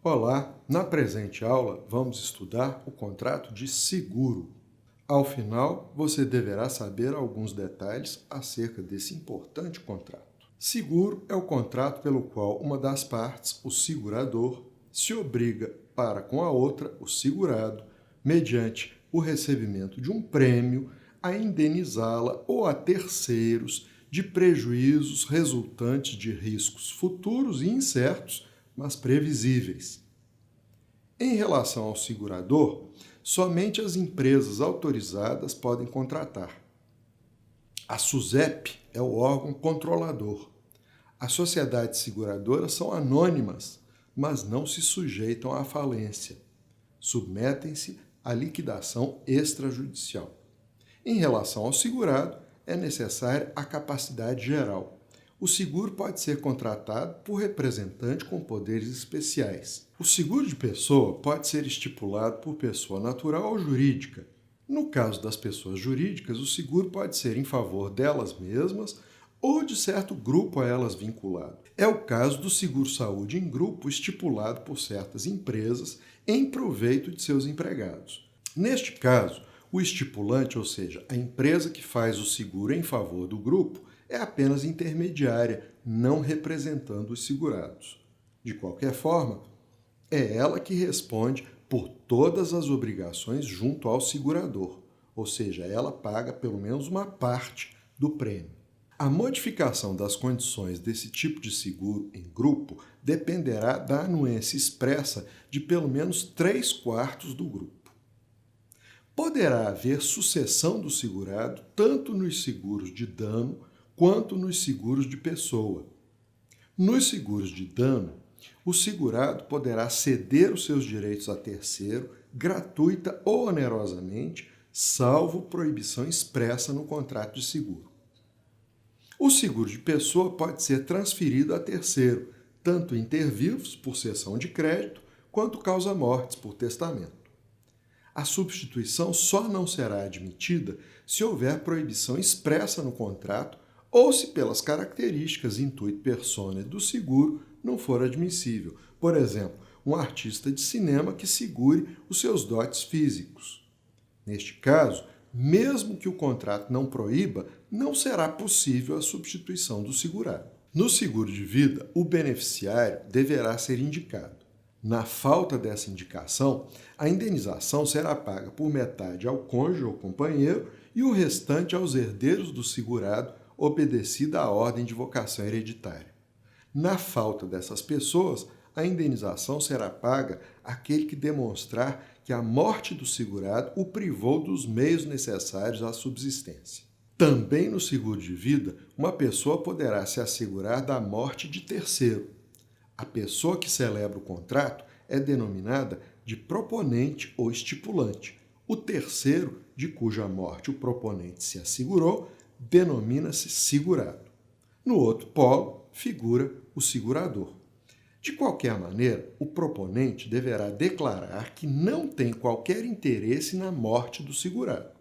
Olá, na presente aula vamos estudar o contrato de seguro. Ao final, você deverá saber alguns detalhes acerca desse importante contrato. Seguro é o contrato pelo qual uma das partes, o segurador, se obriga para com a outra, o segurado, mediante o recebimento de um prêmio, a indenizá-la ou a terceiros de prejuízos resultantes de riscos futuros e incertos, mas previsíveis. Em relação ao segurador, somente as empresas autorizadas podem contratar. A SUSEP é o órgão controlador. As sociedades seguradoras são anônimas, mas não se sujeitam à falência. Submetem-se à liquidação extrajudicial. Em relação ao segurado, é necessária a capacidade geral. O seguro pode ser contratado por representante com poderes especiais. O seguro de pessoa pode ser estipulado por pessoa natural ou jurídica. No caso das pessoas jurídicas, o seguro pode ser em favor delas mesmas ou de certo grupo a elas vinculado. É o caso do seguro-saúde em grupo estipulado por certas empresas em proveito de seus empregados. Neste caso, o estipulante, ou seja, a empresa que faz o seguro em favor do grupo, é apenas intermediária, não representando os segurados. De qualquer forma, é ela que responde por todas as obrigações junto ao segurador, ou seja, ela paga pelo menos uma parte do prêmio. A modificação das condições desse tipo de seguro em grupo dependerá da anuência expressa de pelo menos 3/4 do grupo. Poderá haver sucessão do segurado tanto nos seguros de dano quanto nos seguros de pessoa. Nos seguros de dano, o segurado poderá ceder os seus direitos a terceiro, gratuita ou onerosamente, salvo proibição expressa no contrato de seguro. O seguro de pessoa pode ser transferido a terceiro, tanto inter vivos, por cessão de crédito, quanto causa-mortes, por testamento. A substituição só não será admitida se houver proibição expressa no contrato ou se pelas características intuit personae do seguro não for admissível. Por exemplo, um artista de cinema que segure os seus dotes físicos. Neste caso, mesmo que o contrato não proíba, não será possível a substituição do segurado. No seguro de vida, o beneficiário deverá ser indicado. Na falta dessa indicação, a indenização será paga por metade ao cônjuge ou companheiro e o restante aos herdeiros do segurado, obedecida a ordem de vocação hereditária. Na falta dessas pessoas, a indenização será paga àquele que demonstrar que a morte do segurado o privou dos meios necessários à subsistência. Também no seguro de vida, uma pessoa poderá se assegurar da morte de terceiro. A pessoa que celebra o contrato é denominada de proponente ou estipulante. O terceiro, de cuja morte o proponente se assegurou, denomina-se segurado. No outro polo, figura o segurador. De qualquer maneira, o proponente deverá declarar que não tem qualquer interesse na morte do segurado.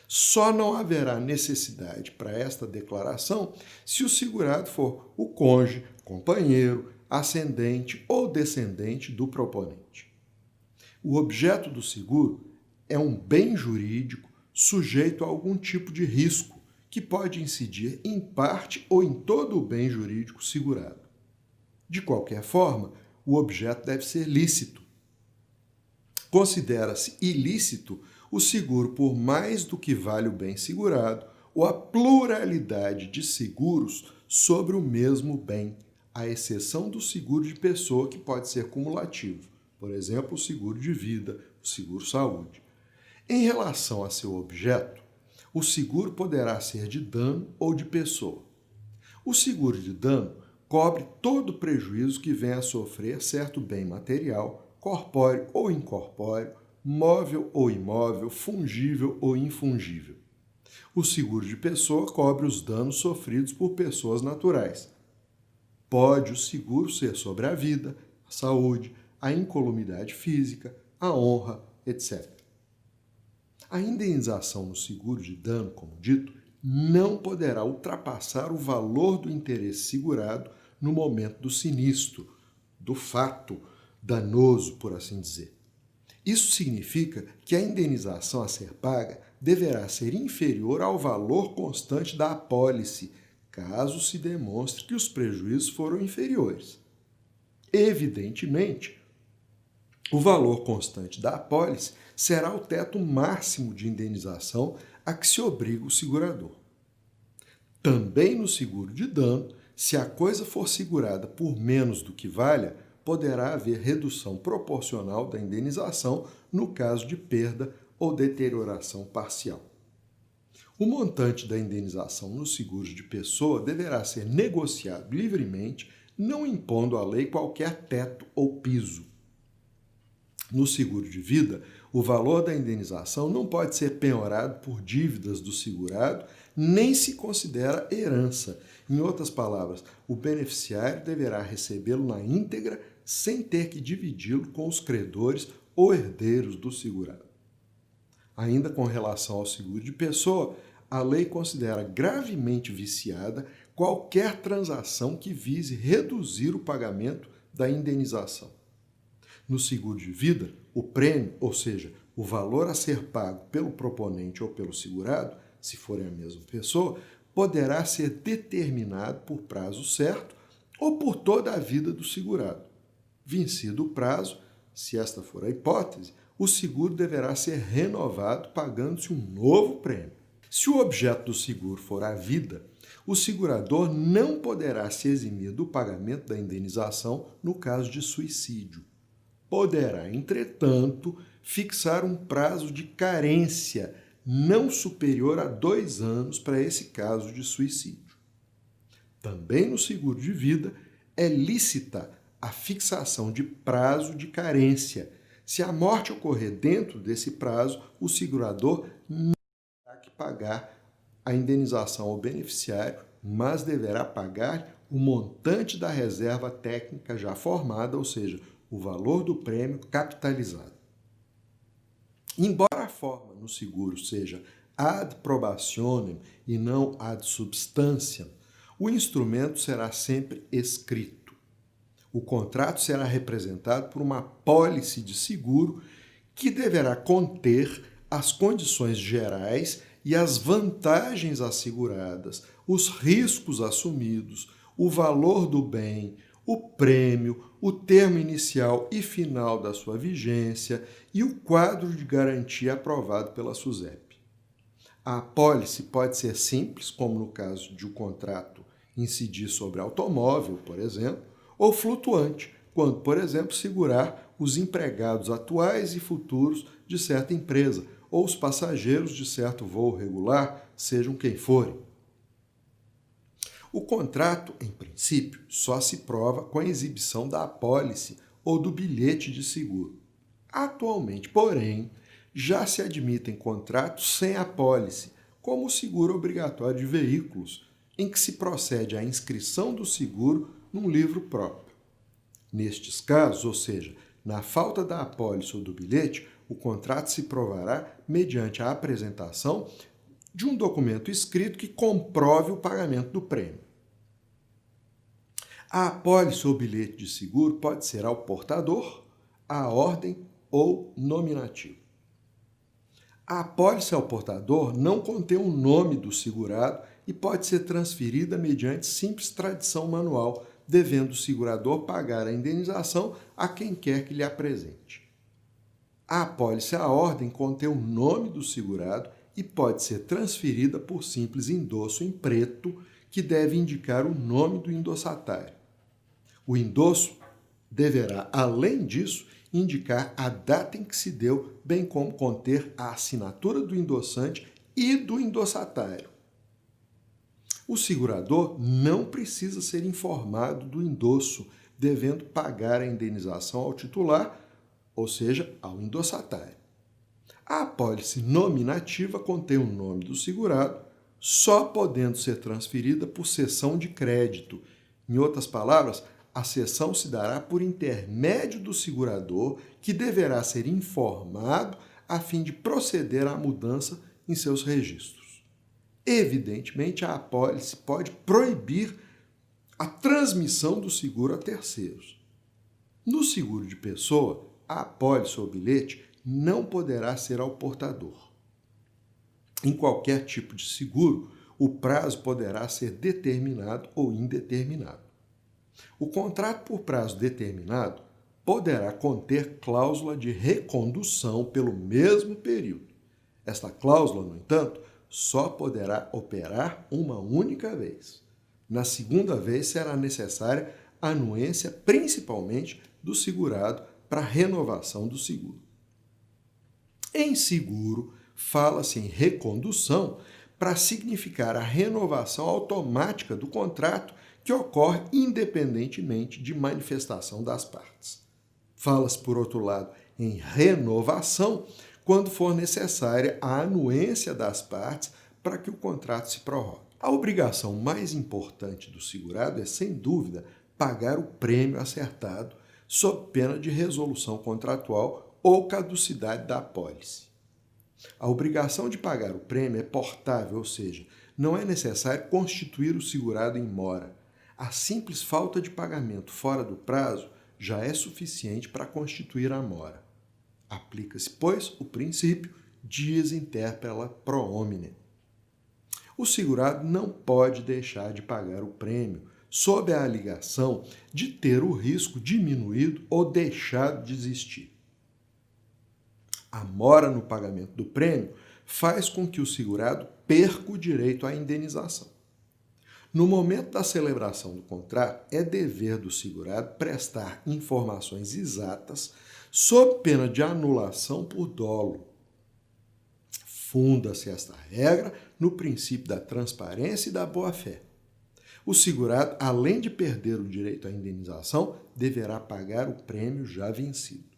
Só não haverá necessidade para esta declaração se o segurado for o cônjuge, companheiro, ascendente ou descendente do proponente. O objeto do seguro é um bem jurídico sujeito a algum tipo de risco, que pode incidir em parte ou em todo o bem jurídico segurado. De qualquer forma, o objeto deve ser lícito. Considera-se ilícito o seguro por mais do que vale o bem segurado ou a pluralidade de seguros sobre o mesmo bem, à exceção do seguro de pessoa, que pode ser cumulativo, por exemplo, o seguro de vida, o seguro-saúde. Em relação a seu objeto, o seguro poderá ser de dano ou de pessoa. O seguro de dano cobre todo o prejuízo que venha a sofrer certo bem material, corpóreo ou incorpóreo, móvel ou imóvel, fungível ou infungível. O seguro de pessoa cobre os danos sofridos por pessoas naturais. Pode o seguro ser sobre a vida, a saúde, a incolumidade física, a honra, etc. A indenização no seguro de dano, como dito, não poderá ultrapassar o valor do interesse segurado no momento do sinistro, do fato, danoso, por assim dizer. Isso significa que a indenização a ser paga deverá ser inferior ao valor constante da apólice, caso se demonstre que os prejuízos foram inferiores. Evidentemente, o valor constante da apólice será o teto máximo de indenização a que se obriga o segurador. Também no seguro de dano, se a coisa for segurada por menos do que valha, poderá haver redução proporcional da indenização no caso de perda ou deterioração parcial. O montante da indenização no seguro de pessoa deverá ser negociado livremente, não impondo à lei qualquer teto ou piso. No seguro de vida, o valor da indenização não pode ser penhorado por dívidas do segurado, nem se considera herança. Em outras palavras, o beneficiário deverá recebê-lo na íntegra sem ter que dividi-lo com os credores ou herdeiros do segurado. Ainda com relação ao seguro de pessoa, a lei considera gravemente viciada qualquer transação que vise reduzir o pagamento da indenização. No seguro de vida, o prêmio, ou seja, o valor a ser pago pelo proponente ou pelo segurado, se forem a mesma pessoa, poderá ser determinado por prazo certo ou por toda a vida do segurado. Vencido o prazo, se esta for a hipótese, o seguro deverá ser renovado pagando-se um novo prêmio. Se o objeto do seguro for a vida, o segurador não poderá se eximir do pagamento da indenização no caso de suicídio. Poderá, entretanto, fixar um prazo de carência não superior a 2 anos para esse caso de suicídio. Também no seguro de vida é lícita a fixação de prazo de carência. Se a morte ocorrer dentro desse prazo, o segurador não terá que pagar a indenização ao beneficiário, mas deverá pagar o montante da reserva técnica já formada, ou seja, o valor do prêmio capitalizado. Embora a forma no seguro seja ad probationem e não ad substantiam, o instrumento será sempre escrito. O contrato será representado por uma apólice de seguro que deverá conter as condições gerais e as vantagens asseguradas, os riscos assumidos, o valor do bem, o prêmio, o termo inicial e final da sua vigência e o quadro de garantia aprovado pela SUSEP. A apólice pode ser simples, como no caso de o contrato incidir sobre automóvel, por exemplo, ou flutuante, quando, por exemplo, segurar os empregados atuais e futuros de certa empresa ou os passageiros de certo voo regular, sejam quem forem. O contrato, em princípio, só se prova com a exibição da apólice ou do bilhete de seguro. Atualmente, porém, já se admitem contratos sem apólice, como o seguro obrigatório de veículos, em que se procede à inscrição do seguro num livro próprio. Nestes casos, ou seja, na falta da apólice ou do bilhete, o contrato se provará mediante a apresentação de um documento escrito que comprove o pagamento do prêmio. A apólice ou bilhete de seguro pode ser ao portador, à ordem ou nominativo. A apólice ao portador não contém o nome do segurado e pode ser transferida mediante simples tradição manual, devendo o segurador pagar a indenização a quem quer que lhe apresente. A apólice à ordem contém o nome do segurado e pode ser transferida por simples endosso em preto, que deve indicar o nome do endossatário. O endosso deverá, além disso, indicar a data em que se deu, bem como conter a assinatura do endossante e do endossatário. O segurador não precisa ser informado do endosso, devendo pagar a indenização ao titular, ou seja, ao endossatário. A apólice nominativa contém o nome do segurado, só podendo ser transferida por cessão de crédito. Em outras palavras, a cessão se dará por intermédio do segurador, que deverá ser informado a fim de proceder à mudança em seus registros. Evidentemente, a apólice pode proibir a transmissão do seguro a terceiros. No seguro de pessoa, a apólice ou bilhete não poderá ser ao portador. Em qualquer tipo de seguro, o prazo poderá ser determinado ou indeterminado. O contrato por prazo determinado poderá conter cláusula de recondução pelo mesmo período. Esta cláusula, no entanto, só poderá operar uma única vez. Na segunda vez, será necessária anuência, principalmente do segurado, para renovação do seguro. Em seguro, fala-se em recondução para significar a renovação automática do contrato que ocorre independentemente de manifestação das partes. Fala-se, por outro lado, em renovação quando for necessária a anuência das partes para que o contrato se prorrogue. A obrigação mais importante do segurado é, sem dúvida, pagar o prêmio acertado sob pena de resolução contratual ou caducidade da apólice. A obrigação de pagar o prêmio é portável, ou seja, não é necessário constituir o segurado em mora. A simples falta de pagamento fora do prazo já é suficiente para constituir a mora. Aplica-se, pois, o princípio dies interpella pro homine. O segurado não pode deixar de pagar o prêmio sob a alegação de ter o risco diminuído ou deixado de existir. A mora no pagamento do prêmio faz com que o segurado perca o direito à indenização. No momento da celebração do contrato, é dever do segurado prestar informações exatas sob pena de anulação por dolo. Funda-se esta regra no princípio da transparência e da boa-fé. O segurado, além de perder o direito à indenização, deverá pagar o prêmio já vencido.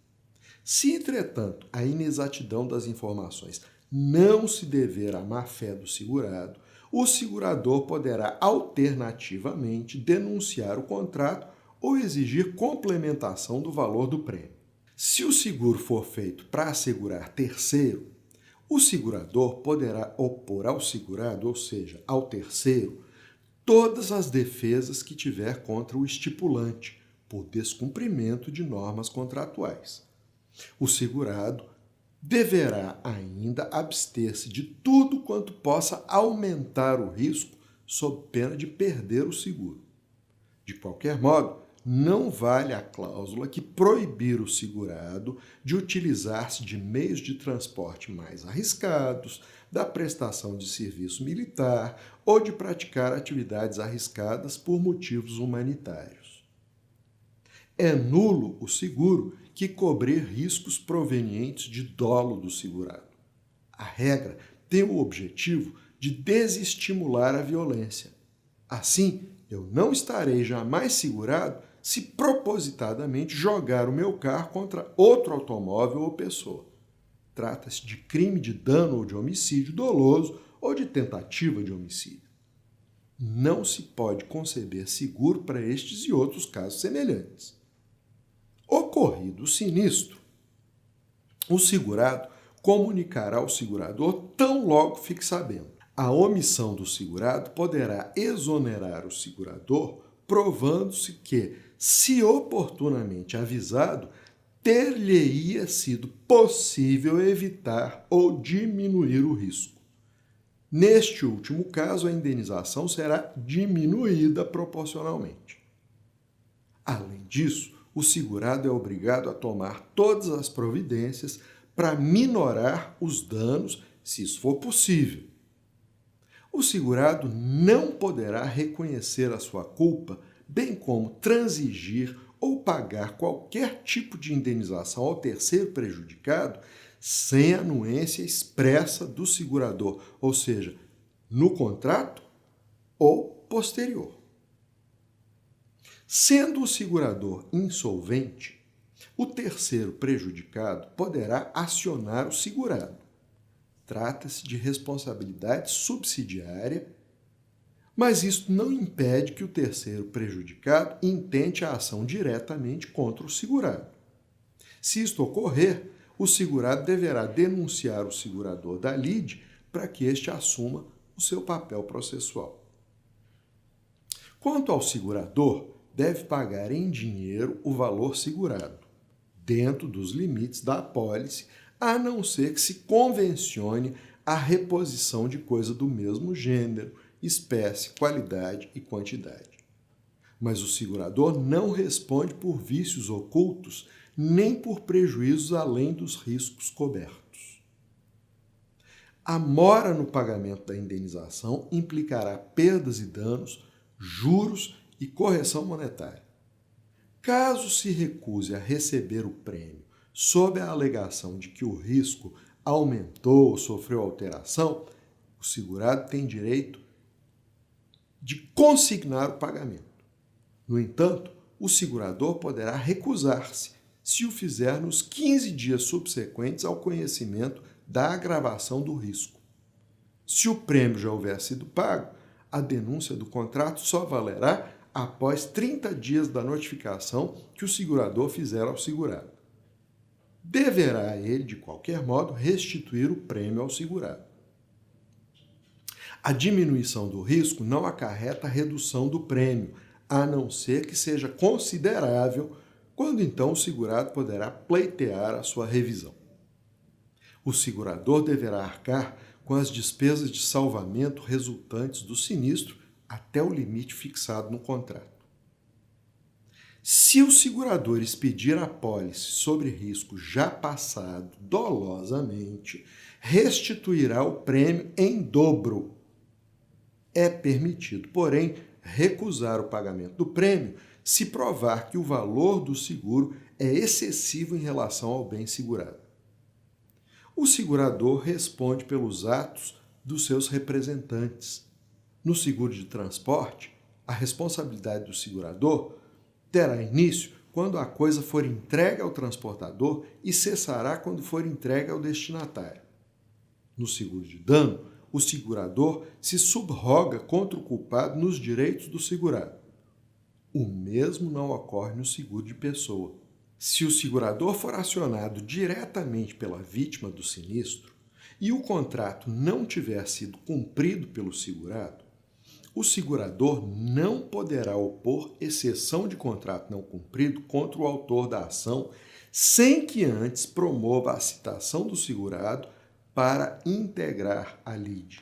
Se, entretanto, a inexatidão das informações não se dever à má-fé do segurado, o segurador poderá alternativamente denunciar o contrato ou exigir complementação do valor do prêmio. Se o seguro for feito para assegurar terceiro, o segurador poderá opor ao segurado, ou seja, ao terceiro, todas as defesas que tiver contra o estipulante, por descumprimento de normas contratuais. O segurado deverá ainda abster-se de tudo quanto possa aumentar o risco sob pena de perder o seguro. De qualquer modo, não vale a cláusula que proibir o segurado de utilizar-se de meios de transporte mais arriscados, da prestação de serviço militar ou de praticar atividades arriscadas por motivos humanitários. É nulo o seguro que cobrir riscos provenientes de dolo do segurado. A regra tem o objetivo de desestimular a violência. Assim, eu não estarei jamais segurado se propositadamente jogar o meu carro contra outro automóvel ou pessoa. Trata-se de crime de dano ou de homicídio doloso ou de tentativa de homicídio. Não se pode conceber seguro para estes e outros casos semelhantes. Ocorrido o sinistro, o segurado comunicará ao segurador tão logo fique sabendo. A omissão do segurado poderá exonerar o segurador, provando-se que, se oportunamente avisado, ter-lhe-ia sido possível evitar ou diminuir o risco. Neste último caso, a indenização será diminuída proporcionalmente. Além disso, o segurado é obrigado a tomar todas as providências para minorar os danos, se isso for possível. O segurado não poderá reconhecer a sua culpa, bem como transigir ou pagar qualquer tipo de indenização ao terceiro prejudicado sem anuência expressa do segurador, ou seja, no contrato ou posterior. Sendo o segurador insolvente, o terceiro prejudicado poderá acionar o segurado. Trata-se de responsabilidade subsidiária, mas isto não impede que o terceiro prejudicado intente a ação diretamente contra o segurado. Se isto ocorrer, o segurado deverá denunciar o segurador da lide para que este assuma o seu papel processual. Quanto ao segurador, deve pagar em dinheiro o valor segurado, dentro dos limites da apólice, a não ser que se convencione a reposição de coisa do mesmo gênero, espécie, qualidade e quantidade. Mas o segurador não responde por vícios ocultos nem por prejuízos além dos riscos cobertos. A mora no pagamento da indenização implicará perdas e danos, juros e correção monetária. Caso se recuse a receber o prêmio sob a alegação de que o risco aumentou ou sofreu alteração, o segurado tem direito de consignar o pagamento. No entanto, o segurador poderá recusar-se se o fizer nos 15 dias subsequentes ao conhecimento da agravação do risco. Se o prêmio já houver sido pago, a denúncia do contrato só valerá após 30 dias da notificação que o segurador fizer ao segurado. Deverá ele, de qualquer modo, restituir o prêmio ao segurado. A diminuição do risco não acarreta a redução do prêmio, a não ser que seja considerável, quando então o segurado poderá pleitear a sua revisão. O segurador deverá arcar com as despesas de salvamento resultantes do sinistro até o limite fixado no contrato. Se o segurador expedir a apólice sobre risco já passado dolosamente, restituirá o prêmio em dobro. É permitido, porém, recusar o pagamento do prêmio se provar que o valor do seguro é excessivo em relação ao bem segurado. O segurador responde pelos atos dos seus representantes. No seguro de transporte, a responsabilidade do segurador terá início quando a coisa for entregue ao transportador e cessará quando for entregue ao destinatário. No seguro de dano, o segurador se subroga contra o culpado nos direitos do segurado. O mesmo não ocorre no seguro de pessoa. Se o segurador for acionado diretamente pela vítima do sinistro e o contrato não tiver sido cumprido pelo segurado, o segurador não poderá opor exceção de contrato não cumprido contra o autor da ação sem que antes promova a citação do segurado para integrar a lide.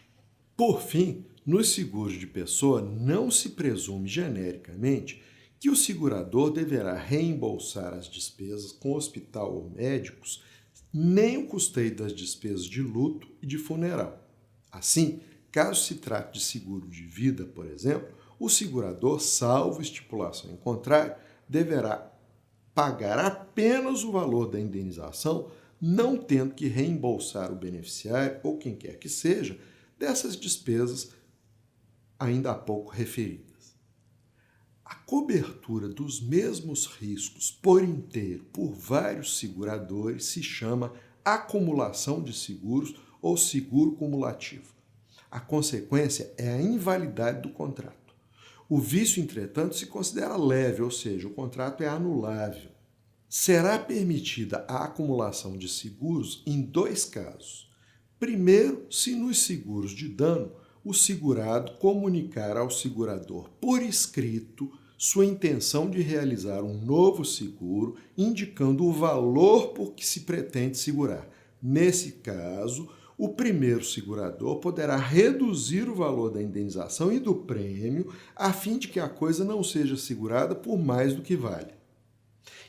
Por fim, nos seguros de pessoa não se presume genericamente que o segurador deverá reembolsar as despesas com hospital ou médicos, nem o custeio das despesas de luto e de funeral. Assim, caso se trate de seguro de vida, por exemplo, o segurador, salvo estipulação em contrário, deverá pagar apenas o valor da indenização, não tendo que reembolsar o beneficiário ou quem quer que seja dessas despesas ainda há pouco referidas. A cobertura dos mesmos riscos por inteiro por vários seguradores se chama acumulação de seguros ou seguro cumulativo. A consequência é a invalidade do contrato. O vício, entretanto, se considera leve, ou seja, o contrato é anulável. Será permitida a acumulação de seguros em dois casos. Primeiro, se nos seguros de dano, o segurado comunicar ao segurador por escrito sua intenção de realizar um novo seguro, indicando o valor por que se pretende segurar. Nesse caso, o primeiro segurador poderá reduzir o valor da indenização e do prêmio, a fim de que a coisa não seja segurada por mais do que vale.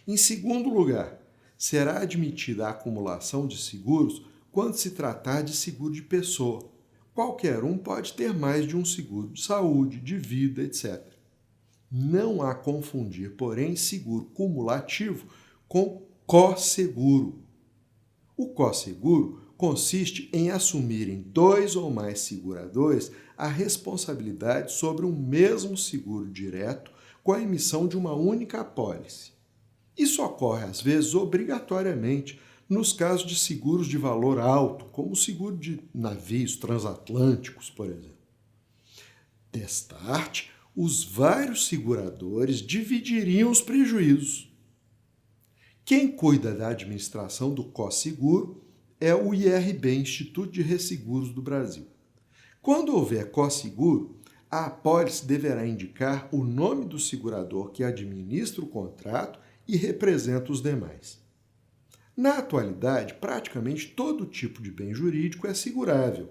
Em segundo lugar, será admitida a acumulação de seguros quando se tratar de seguro de pessoa. Qualquer um pode ter mais de um seguro de saúde, de vida, etc. Não há confundir, porém, seguro cumulativo com cosseguro. O cosseguro consiste em assumirem dois ou mais seguradores a responsabilidade sobre um mesmo seguro direto com a emissão de uma única apólice. Isso ocorre, às vezes, obrigatoriamente nos casos de seguros de valor alto, como o seguro de navios transatlânticos, por exemplo. Desta arte, os vários seguradores dividiriam os prejuízos. Quem cuida da administração do cosseguro é o IRB, Instituto de Resseguros do Brasil. Quando houver cosseguro, a apólice deverá indicar o nome do segurador que administra o contrato e representa os demais. Na atualidade, praticamente todo tipo de bem jurídico é segurável.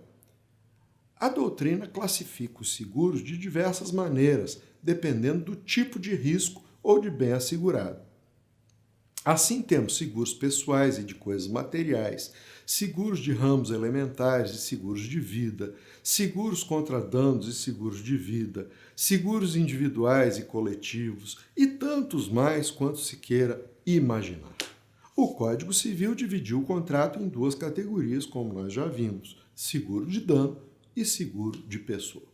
A doutrina classifica os seguros de diversas maneiras, dependendo do tipo de risco ou de bem assegurado. Assim, temos seguros pessoais e de coisas materiais, seguros de ramos elementares e seguros de vida, seguros contra danos e seguros de vida, seguros individuais e coletivos e tantos mais quanto se queira imaginar. O Código Civil dividiu o contrato em duas categorias, como nós já vimos: seguro de dano e seguro de pessoa.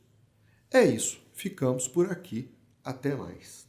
É isso, ficamos por aqui. Até mais.